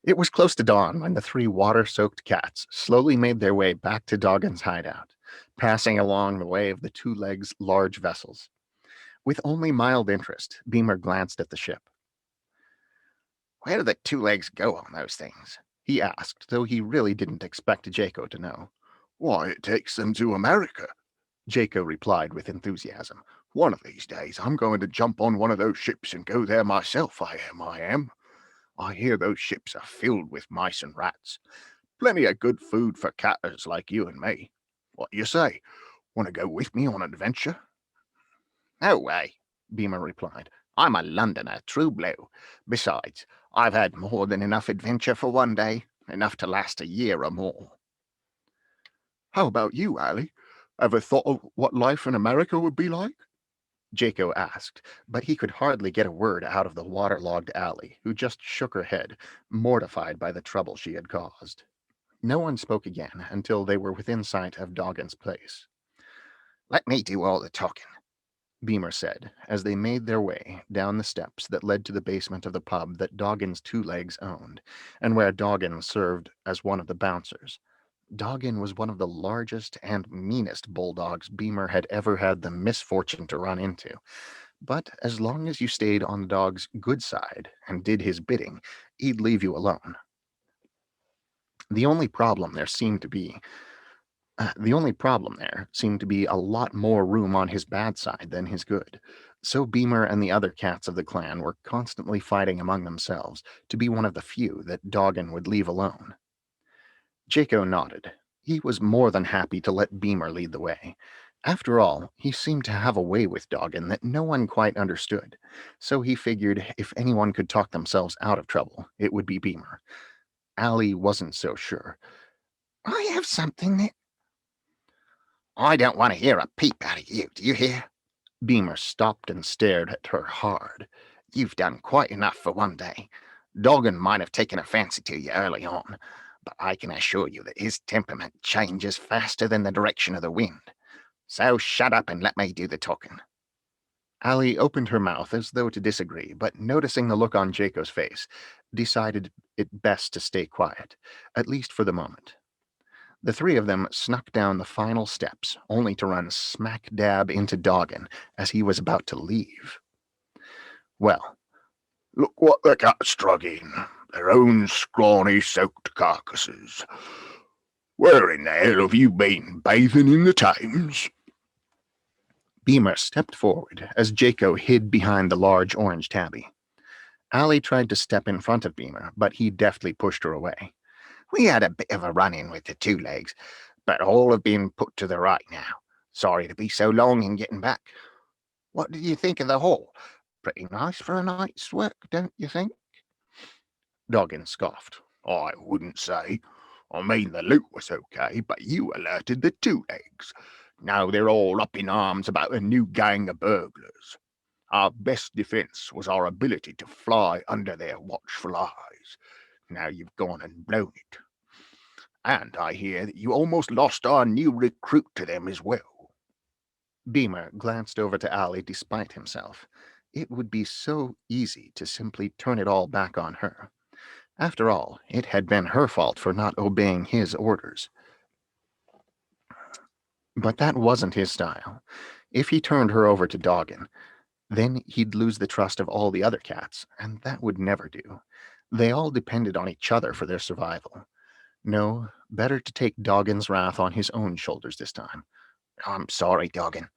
It was close to dawn when the three water-soaked cats slowly made their way back to Doggin's hideout, passing along the way of the two legs' large vessels. With only mild interest, Beamer glanced at the ship. "Where do the two legs go on those things?" he asked, though he really didn't expect Jaco to know. Why, it takes them to America, Jaco replied with enthusiasm. one of these days I'm going to jump on one of those ships and go there myself, I am. I hear those ships are filled with mice and rats. Plenty of good food for catters like you and me. What do you say? Want to go with me on an adventure? No way, Beamer replied. I'm a Londoner, true blue. Besides, I've had more than enough adventure for one day, enough to last a year or more. How about you, Allie? Ever thought of what life in America would be like? Jaco asked, but he could hardly get a word out of the waterlogged Allie, who just shook her head, mortified by the trouble she had caused. No one spoke again until they were within sight of Doggin's place. Let me do all the talking, Beamer said, as they made their way down the steps that led to the basement of the pub that Doggin's two legs owned, and where Doggin served as one of the bouncers. Doggin was one of the largest and meanest bulldogs Beamer had ever had the misfortune to run into, but as long as you stayed on the dog's good side and did his bidding, he'd leave you alone. The only problem there seemed to be a lot more room on his bad side than his good. So Beamer and the other cats of the clan were constantly fighting among themselves to be one of the few that Doggin would leave alone. Jaco nodded. He was more than happy to let Beamer lead the way. After all, he seemed to have a way with Doggin that no one quite understood, so he figured if anyone could talk themselves out of trouble, it would be Beamer. Allie wasn't so sure. I have something that... I don't want to hear a peep out of you, do you hear? Beamer stopped and stared at her hard. You've done quite enough for one day. Doggin might have taken a fancy to you early on, but I can assure you that his temperament changes faster than the direction of the wind. So shut up and let me do the talking. Allie opened her mouth as though to disagree, but noticing the look on Jaco's face, decided it best to stay quiet, at least for the moment. The three of them snuck down the final steps, only to run smack dab into Doggin as he was about to leave. Well, Look what the cats drug in. Their own scrawny soaked carcasses. Where in the hell have you been, bathing in the Thames? Beamer stepped forward as Jaco hid behind the large orange tabby. Allie tried to step in front of Beamer, but he deftly pushed her away. We had a bit of a run-in with the two legs, but all have been put to the right now. Sorry to be so long in getting back. What did you think of the haul? Pretty nice for a night's work, don't you think? Doggin scoffed. I wouldn't say. I mean, the loot was okay, but you alerted the two legs. Now they're all up in arms about a new gang of burglars. Our best defense was our ability to fly under their watchful eyes. Now you've gone and blown it. And I hear that you almost lost our new recruit to them as well. Beamer glanced over to Allie despite himself. It would be so easy to simply turn it all back on her. After all, it had been her fault for not obeying his orders. But that wasn't his style. If he turned her over to Doggin, then he'd lose the trust of all the other cats, and that would never do. They all depended on each other for their survival. No, better to take Doggin's wrath on his own shoulders this time. I'm sorry, Doggin,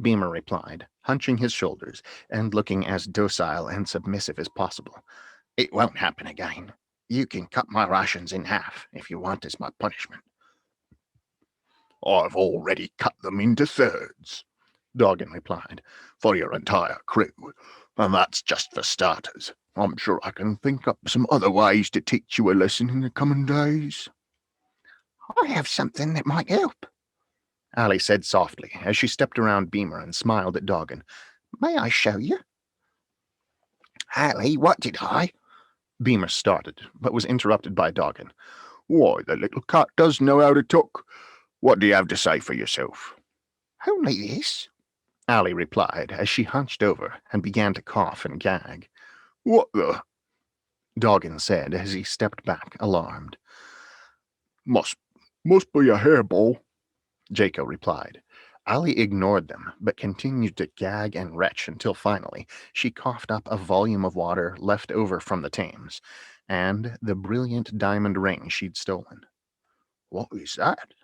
Beamer replied, hunching his shoulders and looking as docile and submissive as possible. It won't happen again. You can cut my rations in half if you want as my punishment. I've already cut them into thirds, Doggin replied, for your entire crew, and that's just for starters. I'm sure I can think up some other ways to teach you a lesson in the coming days. I have something that might help, Allie said softly as she stepped around Beamer and smiled at Doggin. May I show you? Allie, what did I? Beamer started, but was interrupted by Doggin. Why, the little cat does know how to talk. What do you have to say for yourself? Only this, Allie replied as she hunched over and began to cough and gag. What the? Doggin said as he stepped back, alarmed. Must must be a hairball. Jaco replied. Ali ignored them, but continued to gag and retch until finally she coughed up a volume of water left over from the Thames, and the brilliant diamond ring she'd stolen. What is that?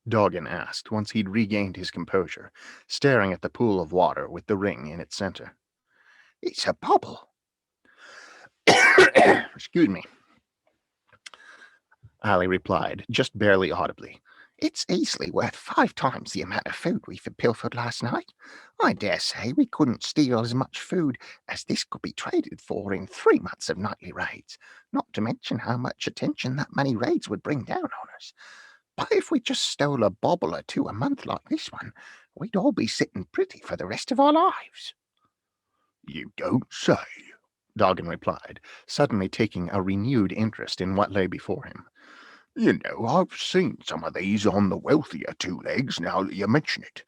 Doggin asked once he'd regained his composure, staring at the pool of water with the ring in its center. It's a bubble. Excuse me, Ali replied, just barely audibly. It's easily worth 5 times the amount of food we pilfered last night. I dare say we couldn't steal as much food as this could be traded for in 3 months of nightly raids, not to mention how much attention that many raids would bring down on us. But if we just stole a bobble or two a month like this one, we'd all be sitting pretty for the rest of our lives. You don't say, Doggin replied, suddenly taking a renewed interest in what lay before him. You know, I've seen some of these on the wealthier two legs now that you mention it.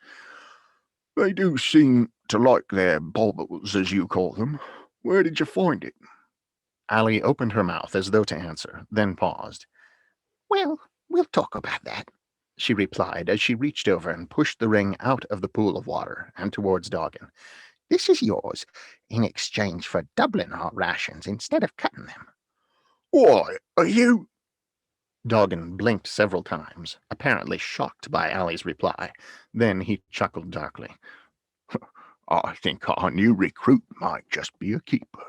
They do seem to like their baubles, as you call them. Where did you find it? Ali opened her mouth as though to answer, then paused. Well, we'll talk about that, she replied as she reached over and pushed the ring out of the pool of water and towards Doggin. This is yours, in exchange for doubling our rations instead of cutting them. Why, are you... Doggin blinked several times, apparently shocked by Ali's reply. Then he chuckled darkly. I think our new recruit might just be a keeper.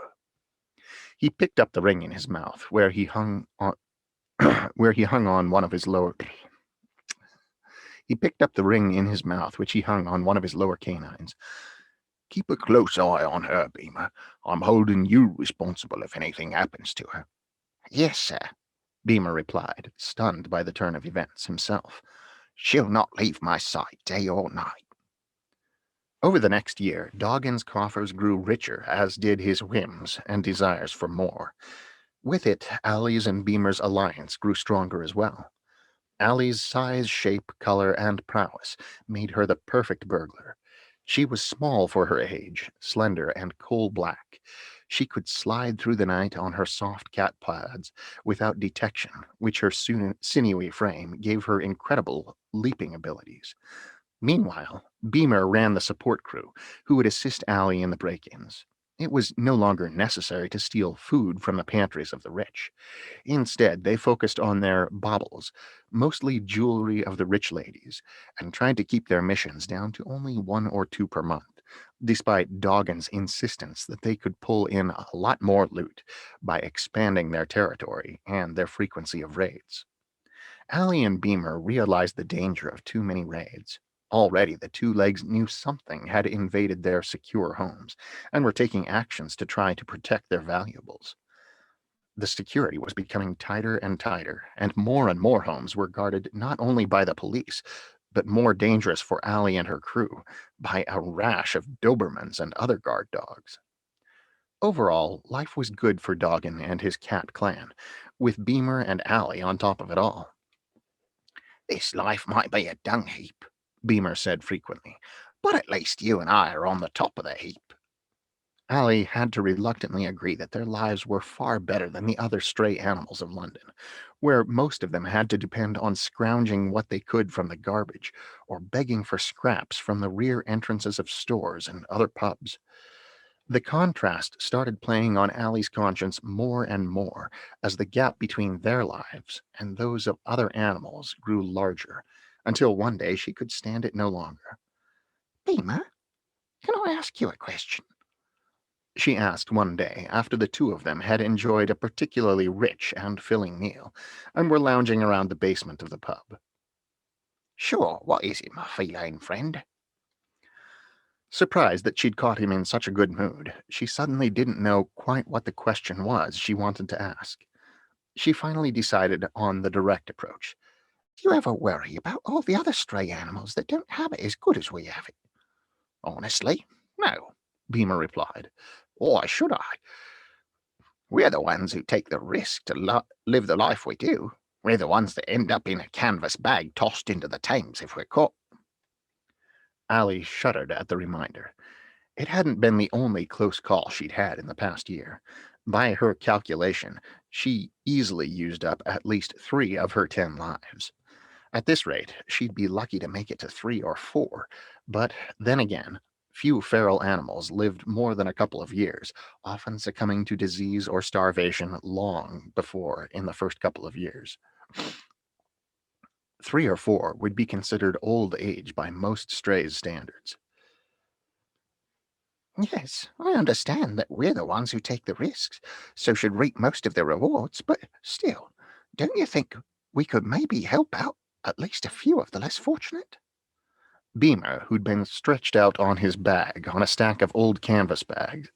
He picked up the ring in his mouth, where he hung on one of his lower... He picked up the ring in his mouth, which he hung on one of his lower canines. Keep a close eye on her, Beamer. I'm holding you responsible if anything happens to her. Yes, sir, Beamer replied, stunned by the turn of events himself. She'll not leave my sight day or night. Over the next year, Doggin's coffers grew richer, as did his whims and desires for more. With it, Ali's and Beamer's alliance grew stronger as well. Ali's size, shape, color, and prowess made her the perfect burglar. She was small for her age, slender and coal-black. She could slide through the night on her soft cat pads without detection, which her sinewy frame gave her incredible leaping abilities. Meanwhile, Beamer ran the support crew, who would assist Ali in the break-ins. It was no longer necessary to steal food from the pantries of the rich. Instead, they focused on their baubles, mostly jewelry of the rich ladies, and tried to keep their missions down to only 1 or 2 per month, despite Doggin's insistence that they could pull in a lot more loot by expanding their territory and their frequency of raids. Ali and Beamer realized the danger of too many raids. Already the two legs knew something had invaded their secure homes, and were taking actions to try to protect their valuables. The security was becoming tighter and more homes were guarded not only by the police, but more dangerous for Ali and her crew, by a rash of Dobermans and other guard dogs. Overall, life was good for Doggin and his cat clan, with Beamer and Ali on top of it all. This life might be a dung heap, Beamer said frequently, but at least you and I are on the top of the heap. Ali had to reluctantly agree that their lives were far better than the other stray animals of London, where most of them had to depend on scrounging what they could from the garbage, or begging for scraps from the rear entrances of stores and other pubs. The contrast started playing on Ali's conscience more and more as the gap between their lives and those of other animals grew larger, until one day she could stand it no longer. Beamer, can I ask you a question? She asked one day after the two of them had enjoyed a particularly rich and filling meal, and were lounging around the basement of the pub. Sure, what is it, my feline friend? Surprised that she'd caught him in such a good mood, she suddenly didn't know quite what the question was she wanted to ask. She finally decided on the direct approach. Do you ever worry about all the other stray animals that don't have it as good as we have it? Honestly, no, Beamer replied. Why should I? We're the ones who take the risk to live the life we do. We're the ones that end up in a canvas bag tossed into the Thames if we're caught. Ali shuddered at the reminder. It hadn't been the only close call she'd had in the past year. By her calculation, she easily used up at least 3 of her 10 lives. At this rate, she'd be lucky to make it to 3 or 4, but then again, few feral animals lived more than a couple of years, often succumbing to disease or starvation long before in the first couple of years. 3 or 4 would be considered old age by most strays' standards. Yes, I understand that we're the ones who take the risks, so should reap most of the rewards, but still, don't you think we could maybe help out at least a few of the less fortunate? Beamer, who'd been stretched out on his bag on a stack of old canvas bags,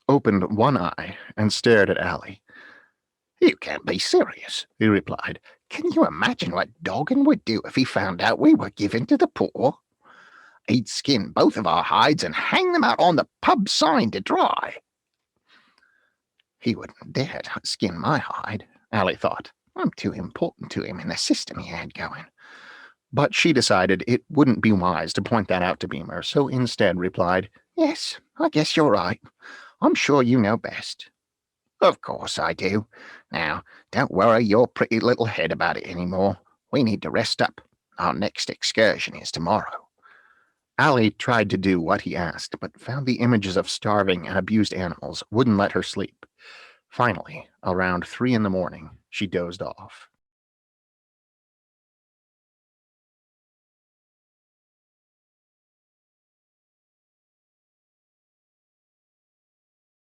opened one eye and stared at Allie. You can't be serious, he replied. Can you imagine what Doggin would do if he found out we were given to the poor? He'd skin both of our hides and hang them out on the pub sign to dry. He wouldn't dare to skin my hide, Allie thought. I'm too important to him in the system he had going. But she decided it wouldn't be wise to point that out to Beamer, so instead replied, Yes, I guess you're right. I'm sure you know best. Of course I do. Now, don't worry your pretty little head about it any more. We need to rest up. Our next excursion is tomorrow. Allie tried to do what he asked, but found the images of starving and abused animals wouldn't let her sleep. Finally, around 3 in the morning, she dozed off.